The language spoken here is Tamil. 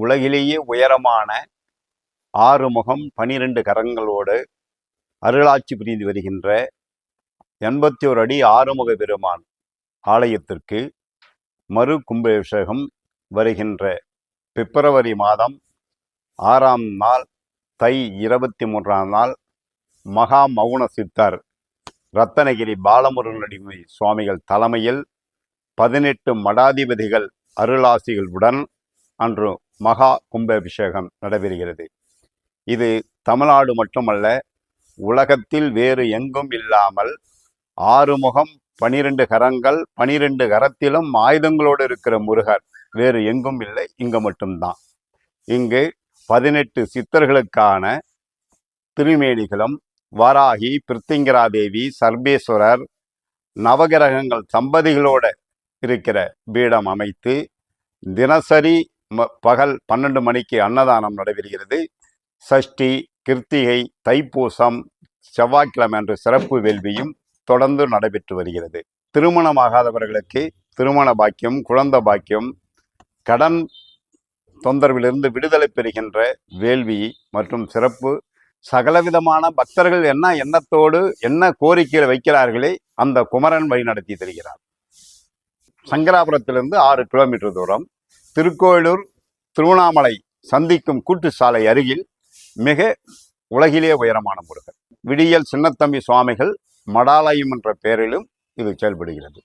உலகிலேயே உயரமான 6 முகம் 12 கரங்களோடு அருளாட்சி புரிந்து வருகின்ற 81 அடி ஆறுமுக பெருமான் ஆலயத்திற்கு மறு கும்பாபிஷேகம் வருகின்ற பிப்ரவரி மாதம் 6ஆம் நாள் தை 23ஆம் நாள் மகா மௌன சித்தர் ரத்தனகிரி பாலமுருகனடிமை சுவாமிகள் தலைமையில் 18 மடாதிபதிகள் அருளாசிகளுடன் அன்று மகா கும்பாபிஷேகம் நடைபெறுகிறது. இது தமிழ்நாடு மட்டுமல்ல, உலகத்தில் வேறு எங்கும் இல்லாமல் 6 முகம் 12 கரங்கள், 12 கரத்திலும் ஆயுதங்களோடு இருக்கிற முருகர் வேறு எங்கும் இல்லை, இங்கு மட்டும்தான். இங்கு 18 சித்தர்களுக்கான திருமேனிகளும் வராகி, பிருத்திங்கராதேவி, சர்வேஸ்வரர், நவகிரகங்கள் தம்பதிகளோடு இருக்கிற பீடம் அமைத்து தினசரி பகல் 12 மணிக்கு அன்னதானம் நடைபெறுகிறது. சஷ்டி, கிருத்திகை, தைப்பூசம், செவ்வாய்க்கிழமை அன்று சிறப்பு வேள்வியும் தொடர்ந்து நடைபெற்று வருகிறது. திருமணமாகாதவர்களுக்கு திருமண பாக்கியம், குழந்தை பாக்கியம், கடன் தொந்தரவிலிருந்து விடுதலை பெறுகின்ற வேள்வி மற்றும் சிறப்பு சகலவிதமான பக்தர்கள் என்ன எண்ணத்தோடு என்ன கோரிக்கைகளை வைக்கிறார்களே அந்த குமரன் வழி நடத்தி தருகிறார். சங்கராபுரத்திலிருந்து 6 கிலோமீட்டர் தூரம் திருக்கோயிலூர் திருவண்ணாமலை சந்திக்கும் கூட்டு சாலை அருகில் மிக உலகிலே உயரமான முருகர். விடியல் சின்னத்தம்பி சுவாமிகள் மடாலயம் என்ற பெயரிலும் இது செயல்படுகிறது.